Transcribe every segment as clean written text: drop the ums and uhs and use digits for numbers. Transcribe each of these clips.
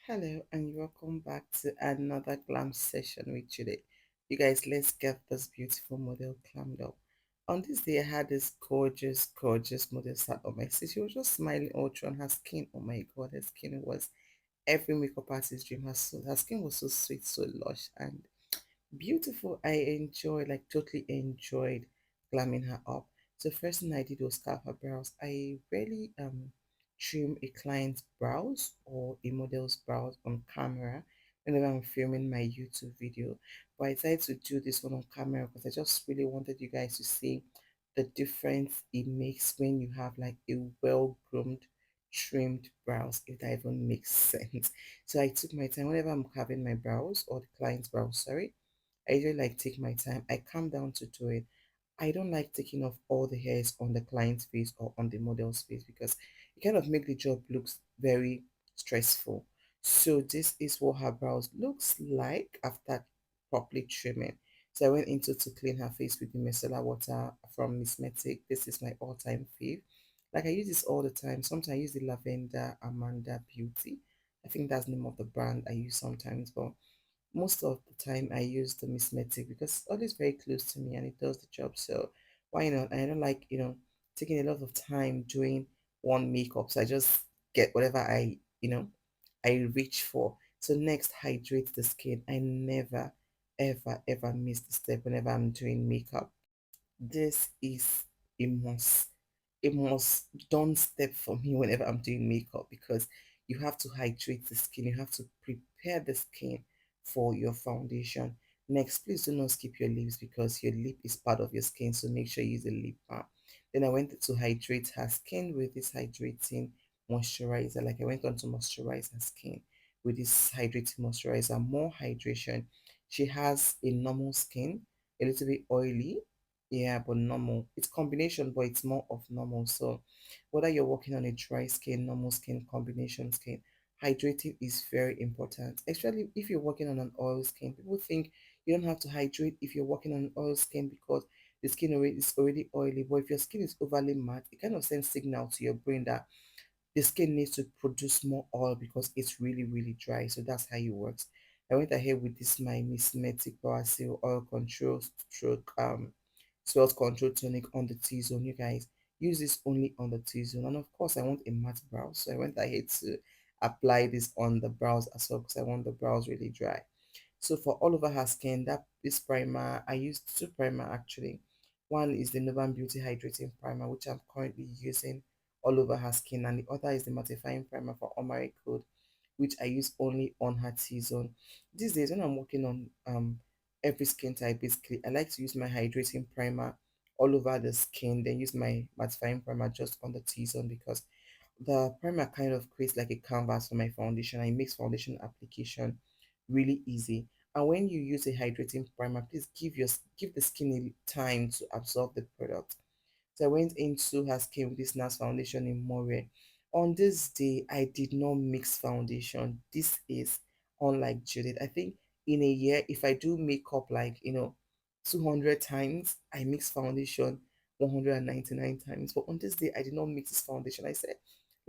Hello and welcome back to another glam session with today. You guys, let's get this beautiful model glammed up. On this day, I had this gorgeous model sat on my seat. She was just smiling all through, and her skin, oh my god, her skin was every makeup artist's dream. Her skin was so sweet, so lush, and beautiful. I enjoyed, like totally enjoyed glamming her up. So first thing I did was carve her brows. I rarely trim a client's brows or a model's brows on camera whenever I'm filming my YouTube video. But I decided to do this one on camera because I just really wanted you guys to see the difference it makes when you have like a well-groomed trimmed brows, if that even makes sense. So I took my time whenever I'm carving my brows or the client's brows, sorry. I usually like take my time. I calm down to do it. I don't like taking off all the hairs on the client's face or on the model's face because it kind of make the job looks very stressful. So this is what her brows looks like after properly trimming. So I went into to clean her face with the micellar water from Miss Metic. This is my all-time fave. Like I use this all the time. Sometimes I use the Lavender Amanda Beauty. I think that's the name of the brand I use sometimes, but most of the time I use the Mismetic because it's always very close to me and it does the job. So why not? I don't like, taking a lot of time doing one makeup. So I just get whatever I reach for. So next, hydrate the skin. I never, ever miss the step whenever I'm doing makeup. This is a must. A must done step for me whenever I'm doing makeup because you have to hydrate the skin. You have to prepare the skin for your foundation. Next, please do not skip your lips because your lip is part of your skin. So make sure you use a lip balm. Then I went to hydrate her skin with this hydrating moisturizer. Like I went on to moisturize her skin with this hydrating moisturizer. More hydration. She has a normal skin, a little bit oily, yeah, but normal. It's combination, but it's more of normal. So whether you're working on a dry skin, normal skin, combination skin, hydrating is very important. Especially if you're working on an oil skin. People think you don't have to hydrate if you're working on an oil skin because the skin already is already oily. But if your skin is overly matte, it kind of sends signal to your brain that the skin needs to produce more oil because it's really dry. So that's how it works. I went ahead with this my Miss Metic Power Seal Oil Control Stroke Swells Control Tonic on the T-zone. You guys use this only on the T-zone. And of course I want a matte brow. So I went ahead to apply this on the brows as well because I want the brows really dry. So for all over her skin, that this primer, I used two primer actually. One is the Novan Beauty Hydrating Primer, which I'm currently using all over her skin, and the other is the mattifying primer for Omari Code, which I use only on her T-zone. These days, when I'm working on every skin type, basically, I like to use my hydrating primer all over the skin, then use my mattifying primer just on the T-zone because the primer kind of creates like a canvas for my foundation and it makes foundation application really easy. And when you use a hydrating primer, please give the skin a time to absorb the product. So I went into her skin with this NARS foundation in Moray. On this day, I did not mix foundation. This is unlike Judith. I think in a year, if I do makeup like, 200 times, I mix foundation 199 times. But on this day, I did not mix this foundation. I said,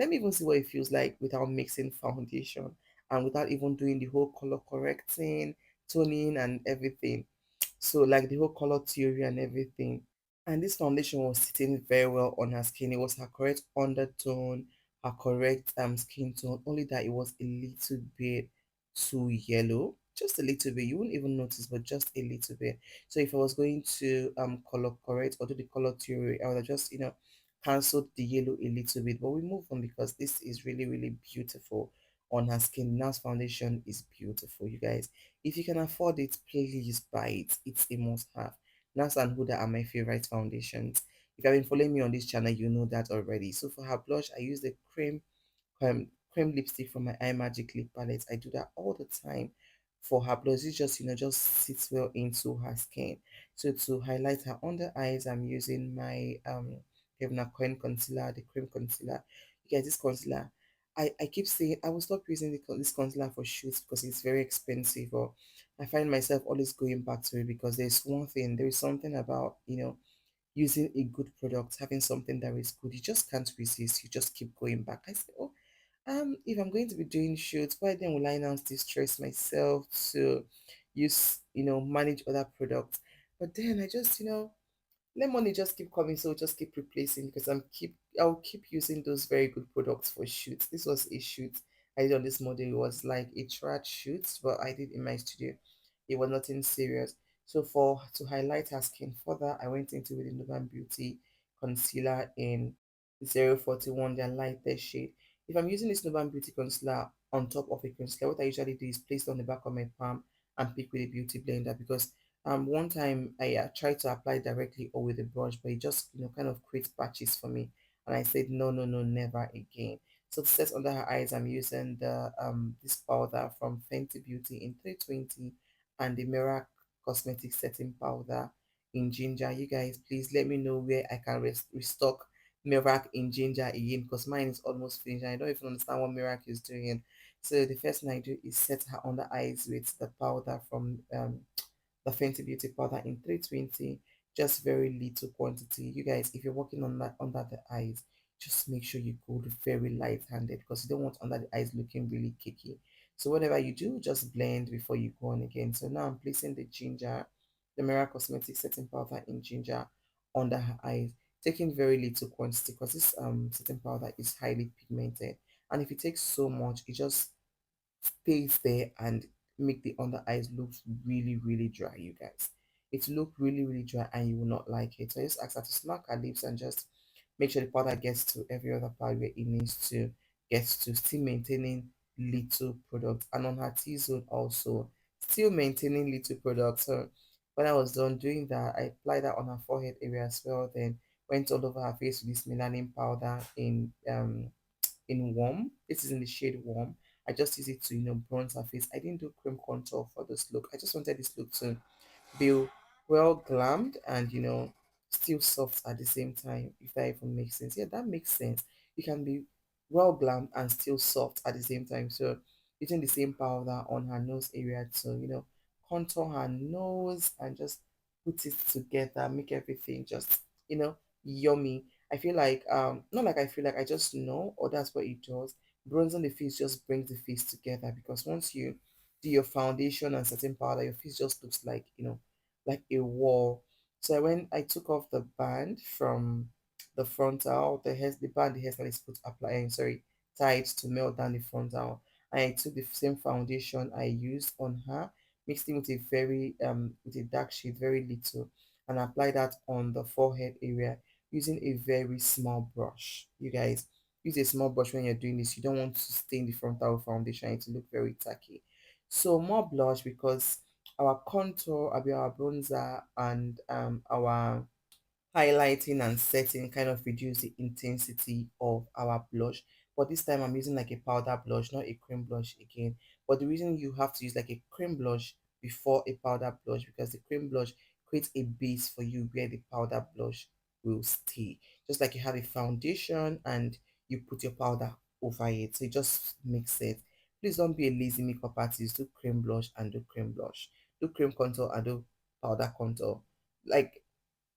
let me even see what it feels like without mixing foundation and without even doing the whole color correcting, toning, and everything. So, like the whole color theory and everything. And this foundation was sitting very well on her skin. It was her correct undertone, her correct skin tone, only that it was a little bit too yellow. Just a little bit. You wouldn't even notice, but just a little bit. So if I was going to color correct or do the color theory, I would have just, cancelled the yellow a little bit. But we move on because this is really beautiful on her skin. NARS foundation is beautiful, you guys. If you can afford it, please buy it. It's a must have. NARS and Huda are my favorite foundations. If you've been following me on this channel, you know that already. So for her blush, I use the cream lipstick from my Eye Magic lip palette. I do that all the time for her blush. It just just sits well into her skin. So to highlight her under eyes, I'm using my Kevna Coin concealer, the cream concealer. You guys, this concealer, I keep saying I will stop using this concealer for shoots because it's very expensive. Or I find myself always going back to it because there is something about using a good product, having something that is good. You just can't resist. You just keep going back. I say, oh, If I'm going to be doing shoots, why then will I now still stress myself to use, manage other products? But then I just, let money just keep coming, so just keep replacing because I'll keep using those very good products for shoots. This was a shoot I did on this model. It was like a track shoot, but I did in my studio. It was nothing serious. So for to highlight her skin further, I went into with the Nuban Beauty concealer in 041, their lightest shade. If I'm using this Nuban Beauty concealer on top of a concealer, what I usually do is place it on the back of my palm and pick with a beauty blender because one time I tried to apply directly or with a brush, but it just kind of creates patches for me, and I said no, no, no, never again. So to set under her eyes, I'm using the this powder from Fenty Beauty in 320 and the Mirac Cosmetics setting powder in ginger. You guys, please let me know where I can restock Mirac in ginger again because mine is almost finished. I don't even understand what Mirac is doing. So the first thing I do is set her under eyes with the powder from the Fenty Beauty powder in 320, just very little quantity. You guys, if you're working on that under the eyes, just make sure you go very light-handed because you don't want under the eyes looking really cakey. So whatever you do, just blend before you go on again. So now I'm placing the ginger, the Mira Cosmetics setting powder in ginger under her eyes, taking very little quantity because this setting powder is highly pigmented. And if it takes so much, it just stays there and make the under eyes look really, really dry, you guys. It look really, really dry and you will not like it. So I just ask her to smack her lips and just make sure the powder gets to every other part where it needs to get to, still maintaining little product. And on her T-zone also, still maintaining little product. So when I was done doing that, I applied that on her forehead area as well. Then went all over her face with this melanin powder in warm. This is in the shade warm. I just use it to bronze her face. I didn't do cream contour for this look. I just wanted this look to be well glammed and still soft at the same time, if that even makes sense. Yeah, that makes sense. You can be well glammed and still soft at the same time. So using the same powder on her nose area to contour her nose and just put it together, make everything just yummy. I feel like not like I feel like I just know, or that's what it does. Bronzing the face just brings the face together because once you do your foundation and setting powder, your face just looks like like a wall. So when I took off the band from the frontal, the band the hairstylist put applying, sorry, tied to melt down the frontal. And I took the same foundation I used on her, mixed it with a very with a dark shade, very little, and apply that on the forehead area using a very small brush. You guys use a small brush when you're doing this. You don't want to stain the frontal foundation to look very tacky. So more blush because our contour, our bronzer, and our highlighting and setting kind of reduce the intensity of our blush. But this time I'm using like a powder blush, not a cream blush again. But the reason you have to use like a cream blush before a powder blush because the cream blush creates a base for you where the powder blush will stay. Just like you have a foundation and you put your powder over it. So it just makes sense. Please don't be a lazy makeup artist. Do cream blush and do cream blush. Do cream contour and do powder contour. Like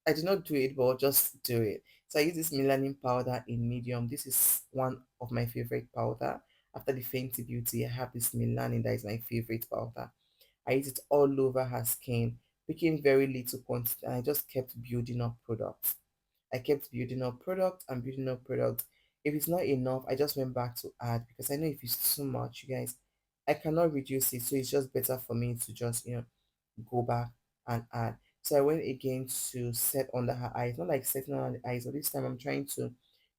I did not do it, but just do it. So I use this melanin powder in medium. This is one of my favorite powder. After the Fenty Beauty, I have this melanin that is my favorite powder. I use it all over her skin, picking very little quantity, and I just kept building up products. I kept building up product and building up product. If it's not enough, I just went back to add because I know if it's too much, you guys, I cannot reduce it. So it's just better for me to just, go back and add. So I went again to set under her eyes, not like setting under the eyes, but this time I'm trying to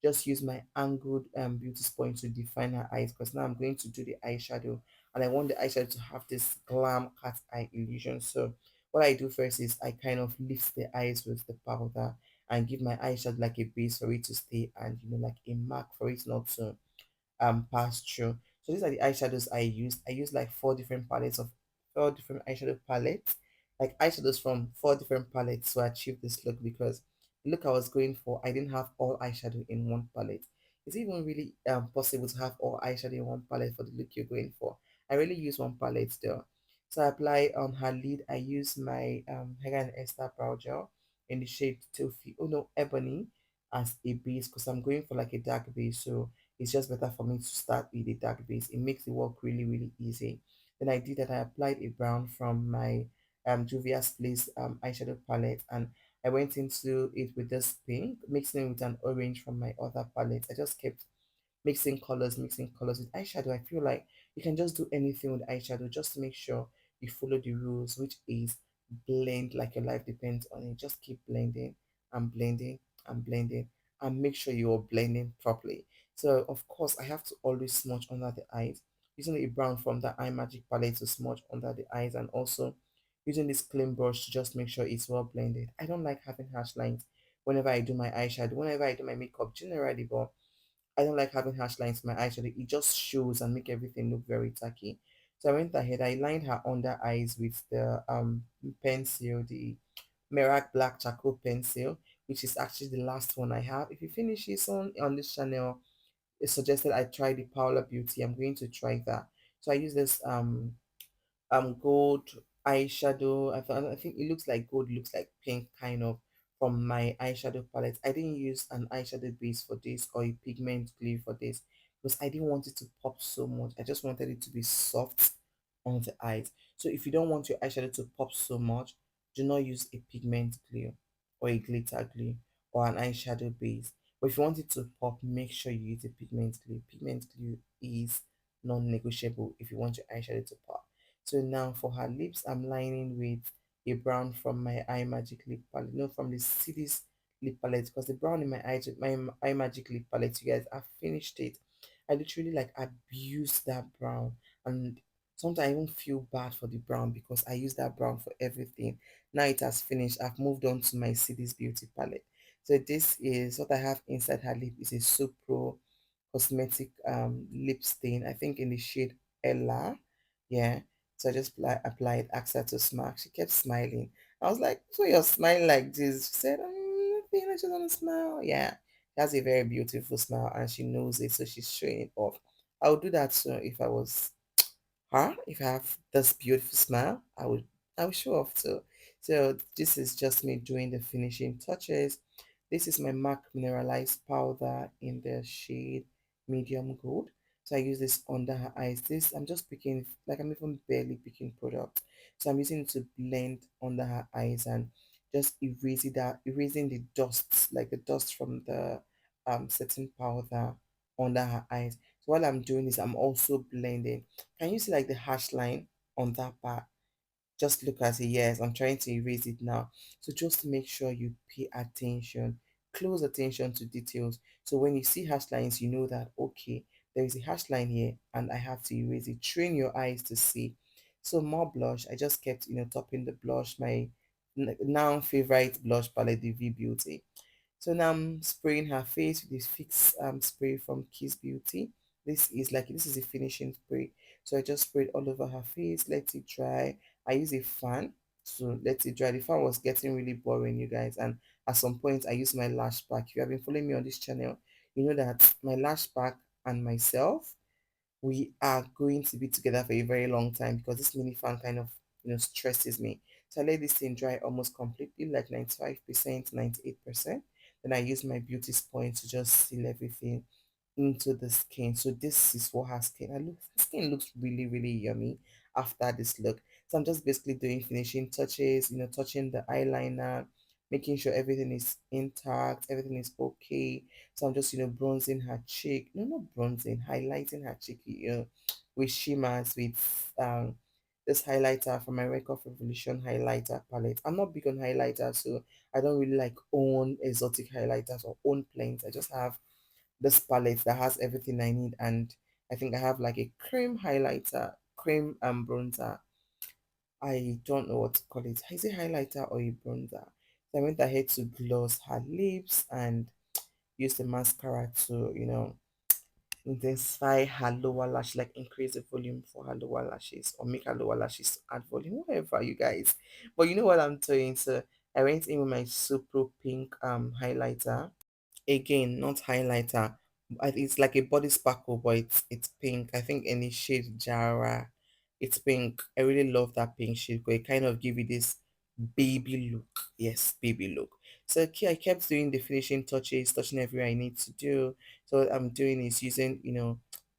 just use my angled beauty point to define her eyes because now I'm going to do the eyeshadow and I want the eyeshadow to have this glam cat eye illusion. So what I do first is I kind of lift the eyes with the powder and give my eyeshadow like a base for it to stay and like a mark for it not to pass through. So these are the eyeshadows I used. I used like four different eyeshadow palettes, like eyeshadows from four different palettes to achieve this look because the look I was going for, I didn't have all eyeshadow in one palette. Is it even really possible to have all eyeshadow in one palette for the look you're going for? I really use one palette though. So I apply on her lid. I use my Hair and Esther brow gel in the shade Toffee, oh no, Ebony as a base because I'm going for like a dark base. So it's just better for me to start with a dark base. It makes the work really, really easy. Then I did that. I applied a brown from my Juvia's Place eyeshadow palette, and I went into it with this pink, mixing it with an orange from my other palette. I just kept mixing colors with eyeshadow. I feel like you can just do anything with eyeshadow just to make sure you follow the rules, which is blend like your life depends on it. Just keep blending and blending and blending and make sure you're blending properly. So of course I have to always smudge under the eyes using a brown from the Eye Magic palette to smudge under the eyes, and also using this clean brush to just make sure it's well blended. I don't like having harsh lines whenever I do my eyeshadow, whenever I do my makeup generally, but I don't like having harsh lines in my eyes. So it just shows and make everything look very tacky. So I went ahead, I lined her under eyes with the pencil, the Merak Black Charcoal Pencil, which is actually the last one I have. If you finish this on this channel, it's suggested I try the Paula Beauty. I'm going to try that. So I use this gold eyeshadow. I think it looks like gold, looks like pink kind of, from my eyeshadow palette. I didn't use an eyeshadow base for this or a pigment glue for this because I didn't want it to pop so much. I just wanted it to be soft on the eyes. So if you don't want your eyeshadow to pop so much, do not use a pigment glue or a glitter glue or an eyeshadow base. But if you want it to pop, make sure you use a pigment glue. Pigment glue is non-negotiable if you want your eyeshadow to pop. So now for her lips, I'm lining with a brown from my Eye Magic lip palette. No, from the Cities lip palette, because the brown in my Eye Magic lip palette, you guys, I finished it. I literally like abused that brown, and sometimes I even feel bad for the brown because I use that brown for everything. Now it has finished. I've moved on to my Cities Beauty palette. So this is what I have inside her lip. Is a Supro cosmetic lip stain. I think in the shade Ella. Yeah. So I just applied, asked her to smile. She kept smiling. I was like, so you're smiling like this? She said, nothing, I just want to smile. Yeah. She has a very beautiful smile and she knows it, so she's showing it off. I would do that too if I was her. If I have this beautiful smile, I would show off too. So this is just me doing the finishing touches. This is my MAC mineralized powder in the shade medium gold. So I use this under her eyes. This I'm just picking, like I'm even barely picking product. So I'm using it to blend under her eyes and just erasing the dust, like the dust from the setting powder under her eyes. So while I'm doing this, I'm also blending. Can you see like the hash line on that part? Just look at it. Yes, I'm trying to erase it now. So just make sure you pay attention, close attention to details. So when you see hash lines, you know that, okay, there is a hash line here and I have to erase it. Train your eyes to see. So more blush. I just kept, topping the blush, my now favorite blush palette, the V Beauty. So now I'm spraying her face with this fix spray from Kiss Beauty. This is a finishing spray. So I just sprayed all over her face, let it dry. I use a fan to let it dry. The fan was getting really boring, you guys. And at some point I used my lash pack. If you have been following me on this channel, you know that my lash pack and myself, we are going to be together for a very long time because this mini fan kind of stresses me. So I let this thing dry almost completely, like 95%, 98%. Then I use my beauty sponge to just seal everything into the skin. So this is for her skin. Her skin looks really, really yummy after this look. So I'm just basically doing finishing touches, touching the eyeliner, making sure everything is intact, everything is okay. So I'm just, bronzing her cheek. No, not bronzing, highlighting her cheek, with shimmers, with this highlighter from my Makeup Revolution highlighter palette. I'm not big on highlighters, so I don't really like own exotic highlighters or own plains. I just have this palette that has everything I need, and I think I have like a cream highlighter, cream bronzer. I don't know what to call it. Is it highlighter or a bronzer? So I went ahead to gloss her lips and use the mascara to, intensify her lower lash, like increase the volume for her lower lashes or make her lower lashes to add volume, whatever you guys. But you know what I'm doing. So I went in with my super pink highlighter. Again, not highlighter. It's like a body sparkle, but it's pink. I think in the shade Jara, it's pink. I really love that pink shade because it kind of give you this baby look. Yes, baby look. So I kept doing the finishing touches, touching everywhere I need to do. So what I'm doing is using,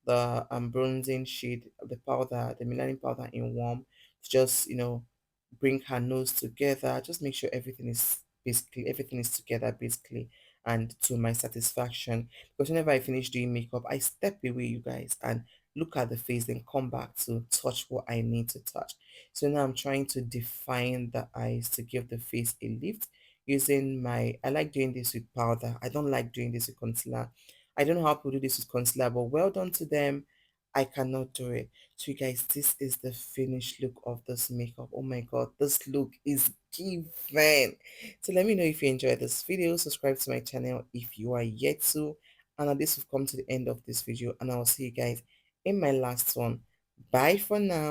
the bronzing shade, the powder, the melanin powder in warm, to just, bring her nose together. Just make sure everything is together basically, and to my satisfaction. Because whenever I finish doing makeup, I step away, you guys, and look at the face, then come back to touch what I need to touch. So now I'm trying to define the eyes to give the face a lift using I like doing this with powder. I don't like doing this with concealer. I don't know how people do this with concealer, but well done to them. I cannot do it. So you guys, this is the finished look of this makeup. Oh my god, this look is given. So let me know if you enjoyed this video. Subscribe to my channel if you are yet to. And this will come to the end of this video, and I'll see you guys in my last one. Bye for now.